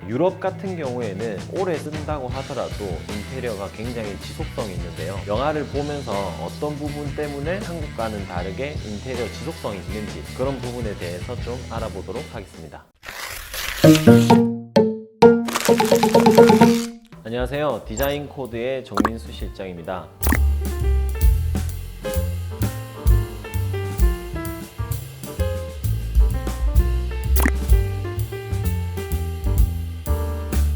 유럽 같은 경우에는 오래 쓴다고 하더라도 인테리어가 굉장히 지속성이 있는데요. 영화를 보면서 어떤 부분 때문에 한국과는 다르게 인테리어 지속성이 있는지 그런 부분에 대해서 좀 알아보도록 하겠습니다. 안녕하세요. 디자인 코드의 정민수 실장입니다.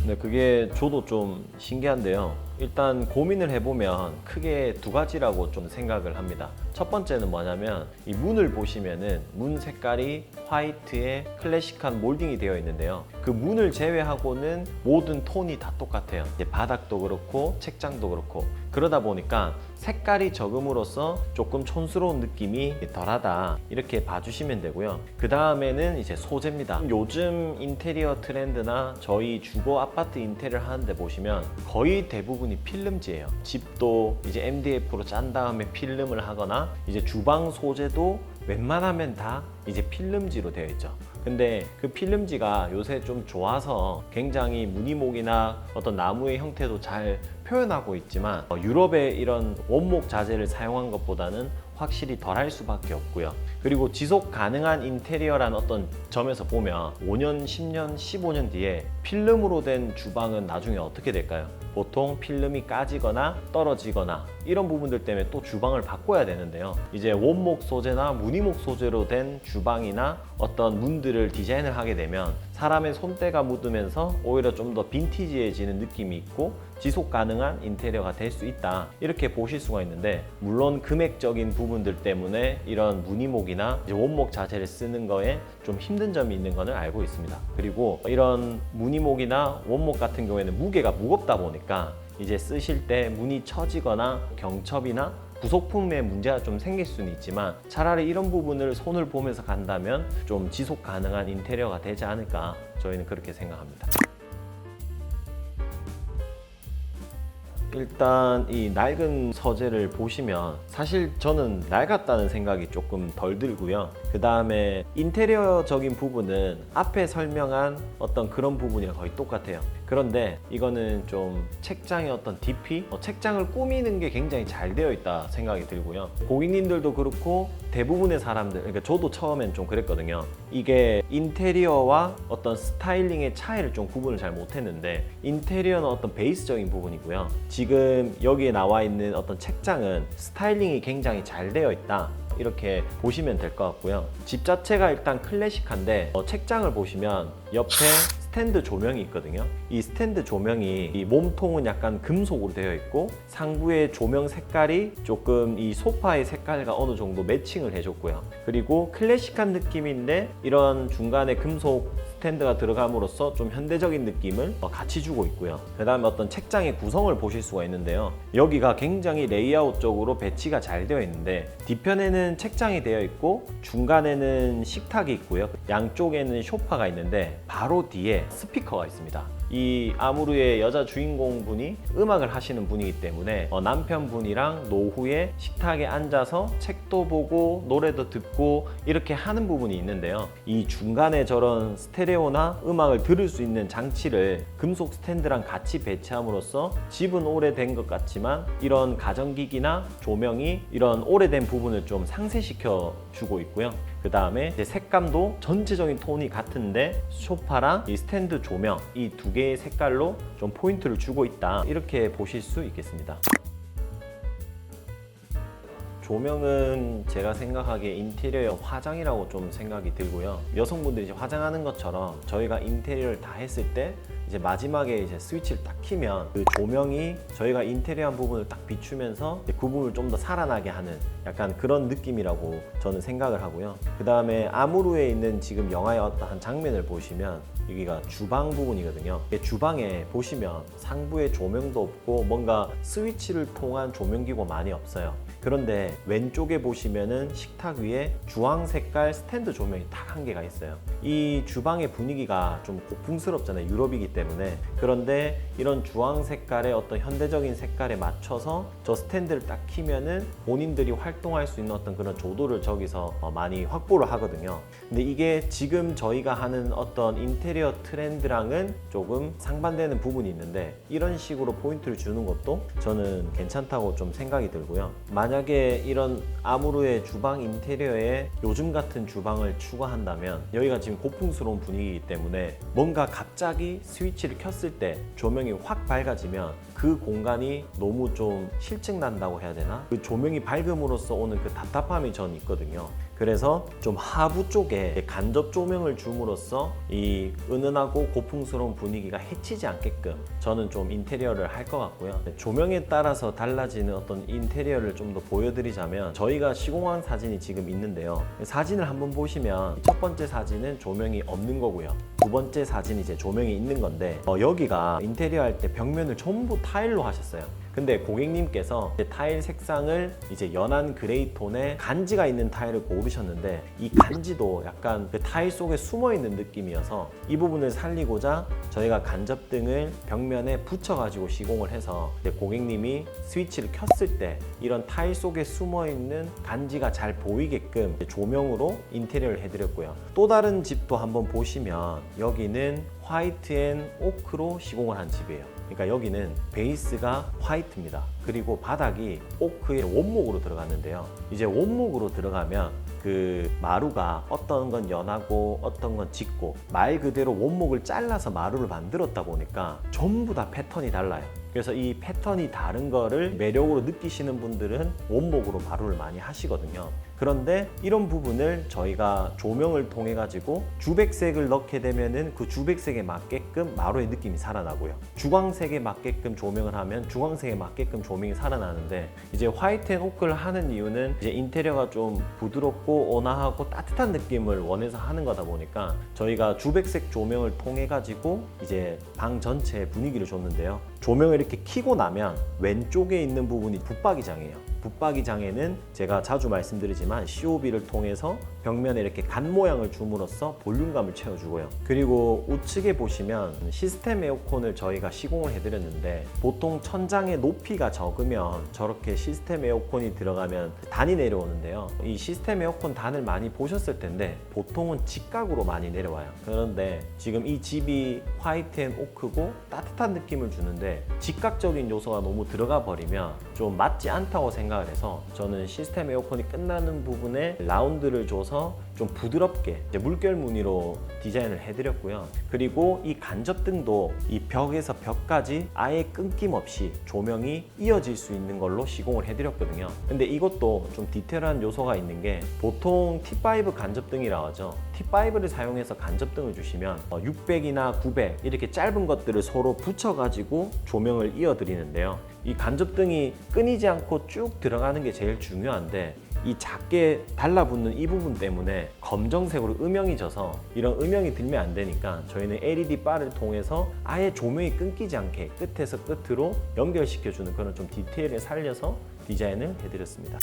네, 그게 저도 좀 신기한데요. 일단 고민을 해보면 크게 두 가지라고 좀 생각을 합니다. 첫 번째는 뭐냐면 이 문을 보시면은 문 색깔이 화이트에 클래식한 몰딩이 되어 있는데요. 그 문을 제외하고는 모든 톤이 다 똑같아요. 이제 바닥도 그렇고 책장도 그렇고 그러다 보니까 색깔이 적음으로써 조금 촌스러운 느낌이 덜하다 이렇게 봐주시면 되고요. 그 다음에는 이제 소재입니다. 요즘 인테리어 트렌드나 저희 주거 아파트 인테리어를 하는데 보시면 거의 대부분이 필름지예요. 집도 이제 MDF로 짠 다음에 필름을 하거나 이제 주방 소재도 웬만하면 다 이제 필름지로 되어 있죠. 근데 그 필름지가 요새 좀 좋아서 굉장히 무늬목이나 어떤 나무의 형태도 잘 표현하고 있지만 유럽의 이런 원목 자재를 사용한 것보다는 확실히 덜할 수밖에 없고요. 그리고 지속 가능한 인테리어라는 어떤 점에서 보면 5년, 10년, 15년 뒤에 필름으로 된 주방은 나중에 어떻게 될까요? 보통 필름이 까지거나 떨어지거나 이런 부분들 때문에 또 주방을 바꿔야 되는데요. 이제 원목 소재나 무늬목 소재로 된 주방이나 어떤 문들을 디자인을 하게 되면 사람의 손때가 묻으면서 오히려 좀 더 빈티지해지는 느낌이 있고 지속 가능한 인테리어가 될 수 있다 이렇게 보실 수가 있는데, 물론 금액적인 부분들 때문에 이런 무늬목이나 이제 원목 자재를 쓰는 거에 좀 힘든 점이 있는 것을 알고 있습니다. 그리고 이런 무늬목이나 원목 같은 경우에는 무게가 무겁다 보니까 이제 쓰실 때 문이 처지거나 경첩이나 부속품에 문제가 좀 생길 수는 있지만 차라리 이런 부분을 손을 보면서 간다면 좀 지속 가능한 인테리어가 되지 않을까, 저희는 그렇게 생각합니다. 일단 이 낡은 서재를 보시면 사실 저는 낡았다는 생각이 조금 덜 들고요. 그 다음에 인테리어적인 부분은 앞에 설명한 어떤 그런 부분이랑 거의 똑같아요. 그런데 이거는 좀 책장의 어떤 DP, 책장을 꾸미는 게 굉장히 잘 되어 있다 생각이 들고요. 고객님들도 그렇고 대부분의 사람들, 그러니까 저도 처음엔 좀 그랬거든요. 이게 인테리어와 어떤 스타일링의 차이를 좀 구분을 잘 못했는데, 인테리어는 어떤 베이스적인 부분이고요. 지금 여기에 나와 있는 어떤 책장은 스타일링이 굉장히 잘 되어 있다 이렇게 보시면 될 것 같고요. 집 자체가 일단 클래식한데 책장을 보시면 옆에 스탠드 조명이 있거든요. 이 스탠드 조명이 이 몸통은 약간 금속으로 되어 있고 상부의 조명 색깔이 조금 이 소파의 색깔과 어느 정도 매칭을 해줬고요. 그리고 클래식한 느낌인데 이런 중간에 금속 스탠드가 들어감으로써 좀 현대적인 느낌을 같이 주고 있고요. 그 다음에 어떤 책장의 구성을 보실 수가 있는데요. 여기가 굉장히 레이아웃적으로 배치가 잘 되어 있는데 뒤편에는 책장이 되어 있고 중간에는 식탁이 있고요. 양쪽에는 소파가 있는데 바로 뒤에 스피커가 있습니다. 이 아무르의 여자 주인공분이 음악을 하시는 분이기 때문에 남편분이랑 노후에 식탁에 앉아서 책도 보고 노래도 듣고 이렇게 하는 부분이 있는데요. 이 중간에 저런 스테레오나 음악을 들을 수 있는 장치를 금속 스탠드랑 같이 배치함으로써 집은 오래된 것 같지만 이런 가전기기나 조명이 이런 오래된 부분을 좀 상쇄시켜 주고 있고요. 그 다음에 이제 색감도 전체적인 톤이 같은데 소파랑 이 스탠드 조명 이 두 개의 색깔로 좀 포인트를 주고 있다 이렇게 보실 수 있겠습니다. 조명은 제가 생각하기에 인테리어 화장이라고 좀 생각이 들고요. 여성분들이 이제 화장하는 것처럼 저희가 인테리어를 다 했을 때 이제 마지막에 이제 스위치를 딱 키면 그 조명이 저희가 인테리어한 부분을 딱 비추면서 그 부분을 좀 더 살아나게 하는 약간 그런 느낌이라고 저는 생각을 하고요. 그 다음에 아무르에 있는 지금 영화의 어떠한 장면을 보시면 여기가 주방 부분이거든요. 주방에 보시면 상부에 조명도 없고 뭔가 스위치를 통한 조명기구 많이 없어요. 그런데 왼쪽에 보시면은 식탁 위에 주황 색깔 스탠드 조명이 딱 한 개가 있어요. 이 주방의 분위기가 좀 고풍스럽잖아요. 유럽이기 때문에. 그런데 이런 주황 색깔의 어떤 현대적인 색깔에 맞춰서 저 스탠드를 딱 키면은 본인들이 활동할 수 있는 어떤 그런 조도를 저기서 많이 확보를 하거든요. 근데 이게 지금 저희가 하는 어떤 인테리어 트렌드랑은 조금 상반되는 부분이 있는데, 이런 식으로 포인트를 주는 것도 저는 괜찮다고 좀 생각이 들고요. 만약에 이런 아무르의 주방 인테리어에 요즘 같은 주방을 추구한다면, 여기가 지금 고풍스러운 분위기이기 때문에 뭔가 갑자기 스위치를 켰을 때 조명이 확 밝아지면 그 공간이 너무 좀 실증난다고 해야 되나? 그 조명이 밝음으로써 오는 그 답답함이 전 있거든요. 그래서 좀 하부 쪽에 간접 조명을 줌으로써 이 은은하고 고풍스러운 분위기가 해치지 않게끔 저는 좀 인테리어를 할 것 같고요. 조명에 따라서 달라지는 어떤 인테리어를 좀 더 보여드리자면, 저희가 시공한 사진이 지금 있는데요. 사진을 한번 보시면 첫 번째 사진은 조명이 없는 거고요. 두 번째 사진이 이제 조명이 있는 건데, 여기가 인테리어 할 때 벽면을 전부 타일로 하셨어요. 근데 고객님께서 타일 색상을 이제 연한 그레이 톤의 간지가 있는 타일을 고르셨는데, 이 간지도 약간 그 타일 속에 숨어 있는 느낌이어서 이 부분을 살리고자 저희가 간접등을 벽면에 붙여가지고 시공을 해서 고객님이 스위치를 켰을 때 이런 타일 속에 숨어 있는 간지가 잘 보이게끔 조명으로 인테리어를 해드렸고요. 또 다른 집도 한번 보시면 여기는 화이트 앤 오크로 시공을 한 집이에요. 그러니까 여기는 베이스가 화이트입니다. 그리고 바닥이 오크의 원목으로 들어갔는데요. 이제 원목으로 들어가면 그 마루가 어떤 건 연하고 어떤 건 짙고, 말 그대로 원목을 잘라서 마루를 만들었다 보니까 전부 다 패턴이 달라요. 그래서 이 패턴이 다른 거를 매력으로 느끼시는 분들은 원목으로 마루를 많이 하시거든요. 그런데 이런 부분을 저희가 조명을 통해 가지고 주백색을 넣게 되면은 그 주백색에 맞게끔 마루의 느낌이 살아나고요. 주광색에 맞게끔 조명을 하면 주광색에 맞게끔 조명이 살아나는데, 이제 화이트 앤 오크를 하는 이유는 이제 인테리어가 좀 부드럽고 온화하고 따뜻한 느낌을 원해서 하는 거다 보니까 저희가 주백색 조명을 통해 가지고 이제 방 전체의 분위기를 줬는데요. 조명을 이렇게 켜고 나면 왼쪽에 있는 부분이 붙박이장이에요. 붙박이장에는 제가 자주 말씀드리지만 COB를 통해서 벽면에 이렇게 간 모양을 줌으로써 볼륨감을 채워주고요. 그리고 우측에 보시면 시스템 에어컨을 저희가 시공을 해드렸는데, 보통 천장의 높이가 적으면 저렇게 시스템 에어컨이 들어가면 단이 내려오는데요. 이 시스템 에어컨 단을 많이 보셨을 텐데 보통은 직각으로 많이 내려와요. 그런데 지금 이 집이 화이트 앤 오크고 따뜻한 느낌을 주는데 직각적인 요소가 너무 들어가 버리면 좀 맞지 않다고 생각을 해서, 저는 시스템 에어컨이 끝나는 부분에 라운드를 줘서 좀 부드럽게 이제 물결 무늬로 디자인을 해드렸고요. 그리고 이 간접등도 이 벽에서 벽까지 아예 끊김없이 조명이 이어질 수 있는 걸로 시공을 해드렸거든요. 근데 이것도 좀 디테일한 요소가 있는 게, 보통 T5 간접등이라고 하죠. T5를 사용해서 간접등을 주시면 600이나 900 이렇게 짧은 것들을 서로 붙여가지고 조명을 이어드리는데요. 이 간접등이 끊이지 않고 쭉 들어가는 게 제일 중요한데, 이 작게 달라붙는 이 부분 때문에 검정색으로 음영이 져서 이런 음영이 들면 안 되니까 저희는 LED 바를 통해서 아예 조명이 끊기지 않게 끝에서 끝으로 연결시켜주는 그런 좀 디테일을 살려서 디자인을 해드렸습니다.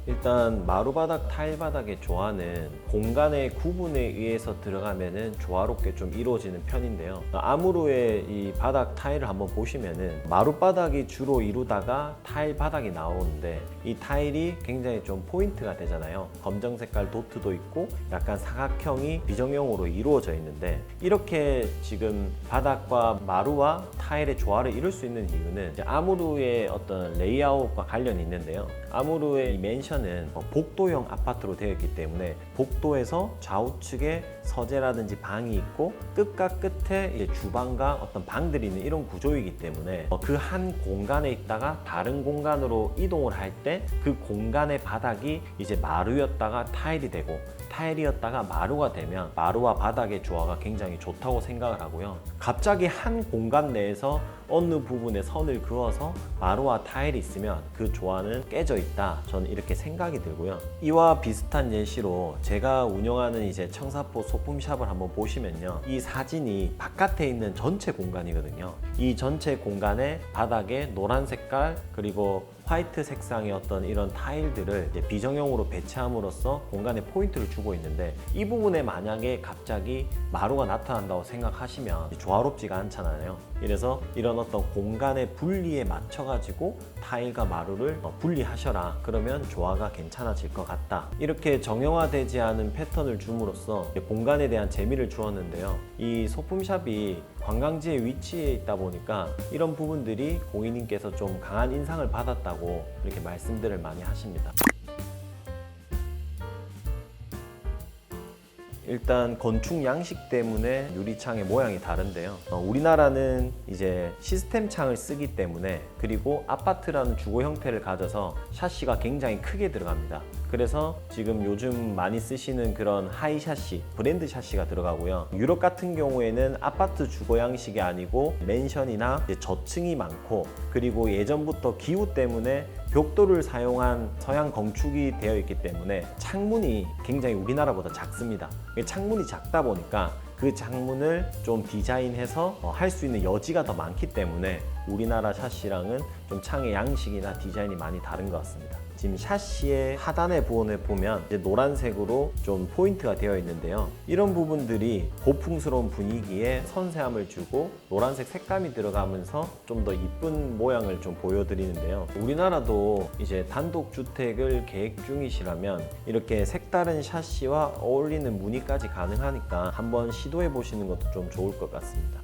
일단 마루바닥, 타일바닥의 조화는 공간의 구분에 의해서 들어가면은 조화롭게 좀 이루어지는 편인데요. 아무르의 이 바닥 타일을 한번 보시면은 마루바닥이 주로 이루다가 타일바닥이 나오는데, 이 타일이 굉장히 좀 포인트가 되잖아요. 검정 색깔 도트도 있고 약간 사각형이 비정형으로 이루어져 있는데, 이렇게 지금 바닥과 마루와 타일의 조화를 이룰 수 있는 이유는 아무르의 어떤 레이아웃과 관련이 있는데요. 아무르의 이 맨션은 복도형 아파트로 되어 있기 때문에 복도에서 좌우측에 서재라든지 방이 있고 끝과 끝에 이제 주방과 어떤 방들이 있는 이런 구조이기 때문에 그 한 공간에 있다가 다른 공간으로 이동을 할 때 그 공간의 바닥이 이제 마루였다가 타일이 되고, 타일이었다가 마루가 되면 마루와 바닥의 조화가 굉장히 좋다고 생각을 하고요. 갑자기 한 공간 내에서 어느 부분에 선을 그어서 마루와 타일이 있으면 그 조화는 깨져 있다. 저는 이렇게 생각이 들고요. 이와 비슷한 예시로 제가 운영하는 이제 청사포 소품샵을 한번 보시면요. 이 사진이 바깥에 있는 전체 공간이거든요. 이 전체 공간에 바닥에 노란 색깔 그리고 화이트 색상의 어떤 이런 타일들을 이제 비정형으로 배치함으로써 공간에 포인트를 주고 있는데 이 부분에 만약에 갑자기 마루가 나타난다고 생각하시면 조화롭지가 않잖아요. 이래서 이런 어떤 공간의 분리에 맞춰 가지고 타일과 마루를 분리하셔라. 그러면 조화가 괜찮아질 것 같다. 이렇게 정형화되지 않은 패턴을 줌으로써 공간에 대한 재미를 주었는데요. 이 소품샵이 관광지에 위치해 있다 보니까 이런 부분들이 고객님께서 좀 강한 인상을 받았다고 이렇게 말씀들을 많이 하십니다. 일단 건축 양식 때문에 유리창의 모양이 다른데요. 우리나라는 이제 시스템 창을 쓰기 때문에 그리고 아파트라는 주거 형태를 가져서 샤시가 굉장히 크게 들어갑니다. 그래서 지금 요즘 많이 쓰시는 그런 하이 샤시, 브랜드 샤시가 들어가고요. 유럽 같은 경우에는 아파트 주거 양식이 아니고 맨션이나 이제 저층이 많고 그리고 예전부터 기후 때문에 벽돌을 사용한 서양 건축이 되어 있기 때문에 창문이 굉장히 우리나라보다 작습니다. 창문이 작다 보니까 그 창문을 좀 디자인해서 할 수 있는 여지가 더 많기 때문에 우리나라 샤시랑은 좀 창의 양식이나 디자인이 많이 다른 것 같습니다. 지금 샤시의 하단의 부분을 보면 이제 노란색으로 좀 포인트가 되어 있는데요. 이런 부분들이 고풍스러운 분위기에 선세함을 주고 노란색 색감이 들어가면서 좀 더 이쁜 모양을 좀 보여드리는데요. 우리나라도 이제 단독주택을 계획 중이시라면 이렇게 색다른 샤시와 어울리는 무늬까지 가능하니까 한번 시도해 보시는 것도 좀 좋을 것 같습니다.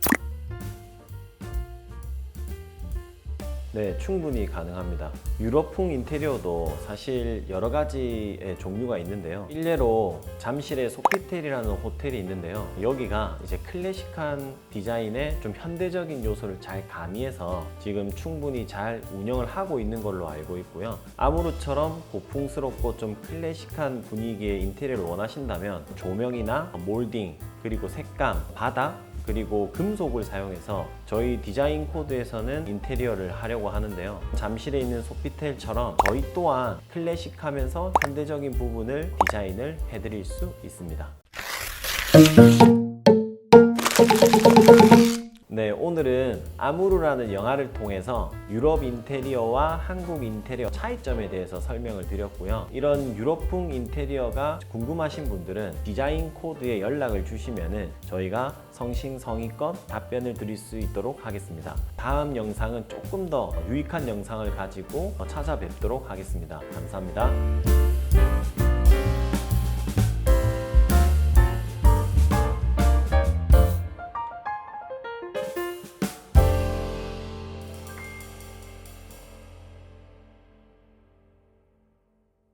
네, 충분히 가능합니다. 유럽풍 인테리어도 사실 여러 가지의 종류가 있는데요. 일례로 잠실의 소피텔이라는 호텔이 있는데요. 여기가 이제 클래식한 디자인에 좀 현대적인 요소를 잘 가미해서 지금 충분히 잘 운영을 하고 있는 걸로 알고 있고요. 아무르처럼 고풍스럽고 좀 클래식한 분위기의 인테리어를 원하신다면 조명이나 몰딩, 그리고 색감, 바닥, 그리고 금속을 사용해서 저희 디자인 코드에서는 인테리어를 하려고 하는데요. 잠실에 있는 소피텔처럼 저희 또한 클래식하면서 현대적인 부분을 디자인을 해드릴 수 있습니다. 네, 오늘은 아무르라는 영화를 통해서 유럽 인테리어와 한국 인테리어 차이점에 대해서 설명을 드렸고요. 이런 유럽풍 인테리어가 궁금하신 분들은 디자인 코드에 연락을 주시면은 저희가 성심성의껏 답변을 드릴 수 있도록 하겠습니다. 다음 영상은 조금 더 유익한 영상을 가지고 찾아뵙도록 하겠습니다. 감사합니다.